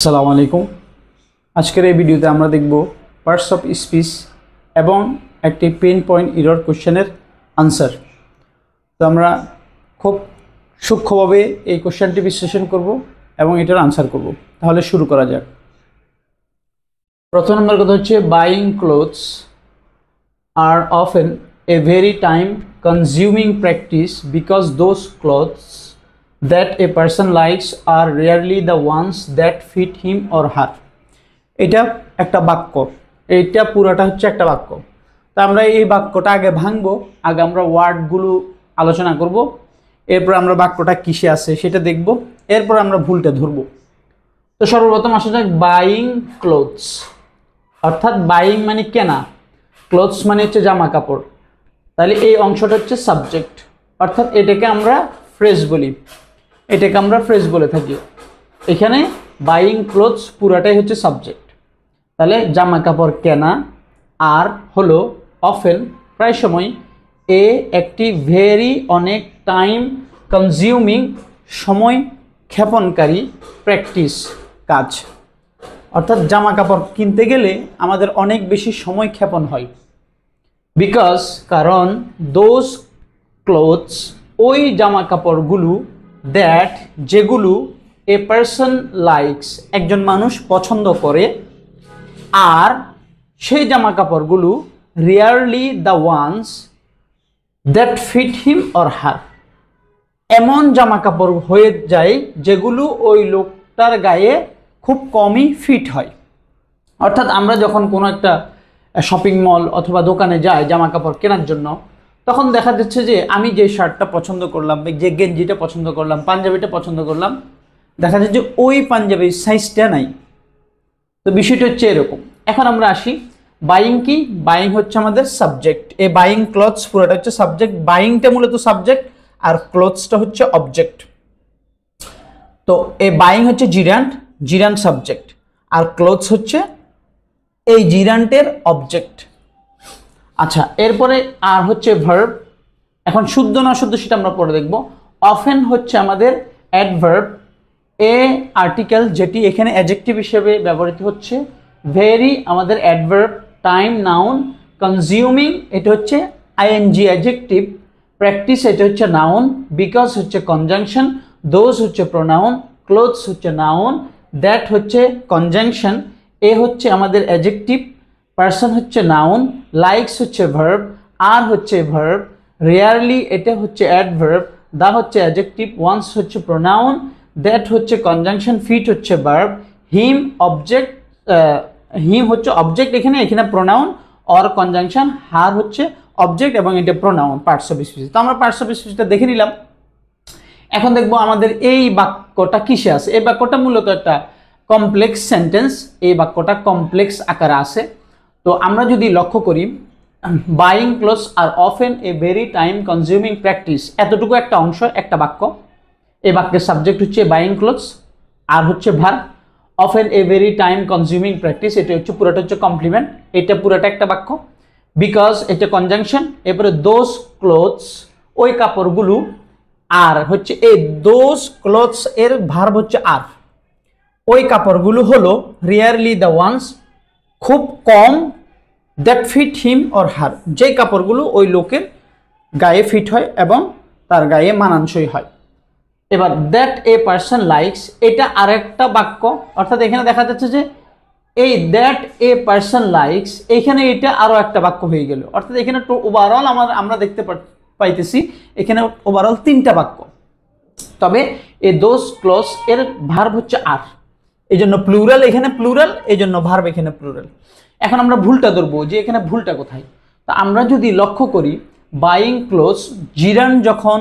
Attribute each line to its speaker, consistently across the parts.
Speaker 1: আসসালামু আলাইকুম। আজকের এই ভিডিওতে আমরা দেখব পার্টস অফ স্পিচ এবং একটি পেন পয়েন্ট এরর কোশ্চেনের আনসার। তো আমরা খুব সূক্ষ্মভাবে এই কোশ্চেনটি বিশ্লেষণ করব এবং এটার আনসার করব। তাহলে শুরু করা যাক। প্রথম নম্বর কথা হচ্ছে buying clothes are often a very time consuming practice because those clothes that a person likes are rarely the ones that fit him or her. এটা একটা বাক্য, এইটা পুরোটা হচ্ছে একটা বাক্য। তো আমরা এই বাক্যটা আগে ভাঙবো, আগে আমরা ওয়ার্ডগুলো আলোচনা করব, এরপর আমরা বাক্যটা কিসে আছে সেটা দেখব, এরপর আমরা ভুলটা ধরব। তো সর্বপ্রথম আসা যাক বাইং ক্লোথস, অর্থাৎ বাইং মানে কেনা, ক্লোথস মানে হচ্ছে জামা কাপড়। তাহলে এই অংশটা হচ্ছে সাবজেক্ট, অর্থাৎ এটাকে আমরা ফ্রেজ বলি, এটাকে আমরা ফ্রেজ বলে থাকি। এখানে বাইং ক্লোথস পুরাটাই হচ্ছে সাবজেক্ট। তাহলে জামা কাপড় কেনা আর হলো অফেন প্রায় সময় এ একটি ভেরি অনেক টাইম কনজিউমিং সময় ক্ষেপণকারী প্র্যাকটিস কাজ, অর্থাৎ জামা কাপড় কিনতে গেলে আমাদের অনেক বেশি সময় ক্ষেপণ হয়। বিকজ কারণ দোজ ক্লোথস ওই জামা কাপড়গুলো দ্যাট যেগুলো এ পারসন লাইকস একজন মানুষ পছন্দ করে, আর সেই জামা কাপড়গুলো really the ones that fit him or her, এমন জামা কাপড় হয়ে যায় যেগুলো ওই লোকটার গায়ে খুব কমই ফিট হয়। অর্থাৎ আমরা যখন কোনো একটা শপিং মল অথবা দোকানে যাই জামা কাপড় কেনার জন্য, তখন দেখা যাচ্ছে যে আমি যে শার্টটা পছন্দ করলাম, যে গেঞ্জিটা পছন্দ করলাম, পাঞ্জাবিটা পছন্দ করলাম, দেখা যাচ্ছে যে ওই পাঞ্জাবির সাইজটা নাই। তো বিষয়টা হচ্ছে এরকম। এখন আমরা আসি বাইং কি, বাইং হচ্ছে আমাদের সাবজেক্ট। এই বাইং ক্লথস পুরোটা হচ্ছে সাবজেক্ট, বাইংটা মূলত সাবজেক্ট আর ক্লথসটা হচ্ছে অবজেক্ট। তো এই বাইং হচ্ছে জিরান্ট, জিরান্ট সাবজেক্ট, আর ক্লথস হচ্ছে এই জিরান্টের অবজেক্ট। আচ্ছা, এরপরে আর হচ্ছে ভার্ব। এখন শুদ্ধ না শুদ্ধ সেটা আমরা পরে দেখব। অফেন হচ্ছে আমাদের অ্যাডভার্ব, এ আর্টিকেল যেটি এখানে অ্যাডজেক্টিভ হিসেবে ব্যবহৃত হচ্ছে। ভেরি আমাদের অ্যাডভার্ব, টাইম নাউন, কনজিউমিং এটা হচ্ছে আইএনজি অ্যাডজেক্টিভ, প্র্যাকটিস এটা হচ্ছে নাউন, বিকজ হচ্ছে কনজাংশন, দোজ হচ্ছে প্রোনাউন, ক্লোথস হচ্ছে নাউন, দ্যাট হচ্ছে কনজাংশন, এ হচ্ছে আমাদের অ্যাডজেক্টিভ, পার্সন হচ্ছে নাউন, লাইকস হচ্ছে ভার্ব, আর হচ্ছে ভার্ব, রেয়ারলি এটা হচ্ছে অ্যাডভার্ব, দা হচ্ছে অ্যাডজেক্টিভ, ওয়ান্স হচ্ছে প্রোনাউন, দ্যাট হচ্ছে কনজাংশন, ফিট হচ্ছে ভার্ব, হিম অবজেক্ট, হিম হচ্ছে অবজেক্ট এখানে, এখানে প্রোনাউন অর কনজাংশন, হার হচ্ছে অবজেক্ট এবং এটা প্রোনাউন। Parts of speech. তো আমরা পার্টস অফ স্পিচটা দেখে নিলাম। এখন দেখবো আমাদের এই বাক্যটা কিসে আছে। এই বাক্যটা মূলত একটা কমপ্লেক্স সেন্টেন্স, এই বাক্যটা কমপ্লেক্স আকারে আছে। তো আমরা যদি লক্ষ্য করি, buying clothes are often a very time consuming practice, এতটুকু একটা অংশ একটা বাক্য। এই বাক্যের সাবজেক্ট হচ্ছে বাইং ক্লোথস, আর হচ্ছে verb, often a very time consuming practice এটা হচ্ছে পুরোটা হচ্ছে কমপ্লিমেন্ট, এটা পুরোটা একটা বাক্য। বিকজ এটা কনজাংশন, এরপরে দোজ ক্লোথস ওই কাপড়গুলো, আর হচ্ছে এই দোজ ক্লোথস এর ভার্ব হচ্ছে আর, ওই কাপড়গুলো হলো রিয়ারলি দ্য ওয়ান্স খুব কম, that fit him or her যে কাপড়গুলো ওই লোকের গায়ে ফিট হয় এবং তার গায়ে মানানসই হয়। এবার দ্যাট এ পারসন লাইকস এটা আরেকটা বাক্য, অর্থাৎ এখানে দেখা যাচ্ছে যে এই দ্যাট এ পারসন লাইকস এখানে এটা আরো একটা বাক্য হয়ে গেল, অর্থাৎ এখানে ওভারঅল আমরা দেখতে পাইতেছি এখানে ওভারঅল তিনটা বাক্য। তবে এই দোজ ক্লোথস এর ভার্ব হচ্ছে আর, এই জন্য প্লুরাল, এখানে প্লুরাল, এই জন্য ভার্ব এখানে প্লুরাল। এখন আমরা ভুলটা ধরবো যে এখানে ভুলটা কোথায়। তা আমরা যদি লক্ষ্য করি, বাইং ক্লোথস জিরান্ট যখন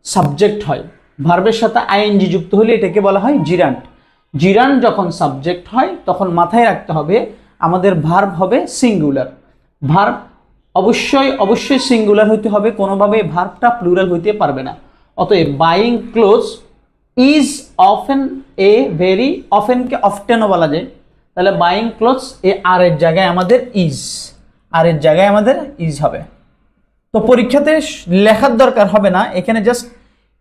Speaker 1: সাবজেক্ট হয়, ভার্বের সাথে আইএনজি যুক্ত হলে এটাকে বলা হয় জিরান্ট। জিরান্ট যখন সাবজেক্ট হয় তখন মাথায় রাখতে হবে আমাদের ভার্ব হবে সিঙ্গুলার। ভার্ব অবশ্যই সিঙ্গুলার হইতে হবে, কোনোভাবে ভার্বটা প্লুরাল হইতে পারবে না। অতএব buying clothes is often a very, অফেনকে অফটেনও বলা যায়, তাহলে বাইং ক্লোথস এ আর এর জায়গায় আমাদের ইজ, আর এর জায়গায় আমাদের ইজ হবে। তো পরীক্ষাতে লেখার দরকার হবে না, এখানে জাস্ট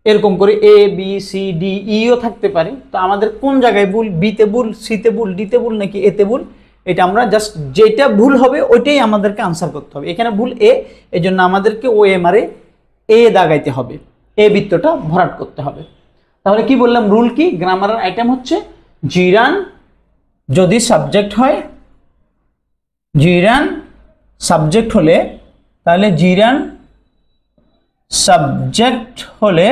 Speaker 1: এরকম করে এ বি সি ডি ইও থাকতে পারে। তো আমাদের কোন জায়গায় ভুল, বিতে ভুল, সিতে ভুল, ডিতে ভুল নাকি এতে ভুল, এটা আমরা জাস্ট যেটা ভুল হবে ওইটাই আমাদেরকে আনসার করতে হবে। এখানে ভুল এ, এই জন্য আমাদেরকে OMR এ দাগাইতে হবে, এ বৃত্তটা ভরাট করতে হবে। তাহলে কি বললাম, রুল কি, গ্রামারের আইটেম হচ্ছে জিরান যদি সাবজেক্ট হয়, জিরান সাবজেক্ট হলে, তাহলে জিরান সাবজেক্ট হলে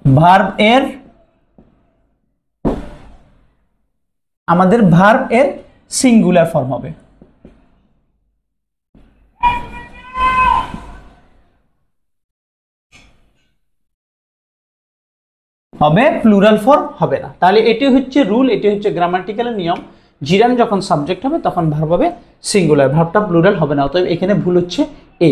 Speaker 1: ভার্ব এর, আমাদের ভার্ব এর সিঙ্গুলার ফর্ম হবে, প্লুরাল ফর্ম হবে না। তাহলে এটি হচ্ছে রুল, এটি হচ্ছে গ্রামাটিক্যালের নিয়ম। জিরান যখন সাবজেক্ট হবে তখন ভার্ব হবে সিঙ্গুলার, ভার্বটা প্লুরাল হবে না। অতএব এখানে ভুল হচ্ছে এ।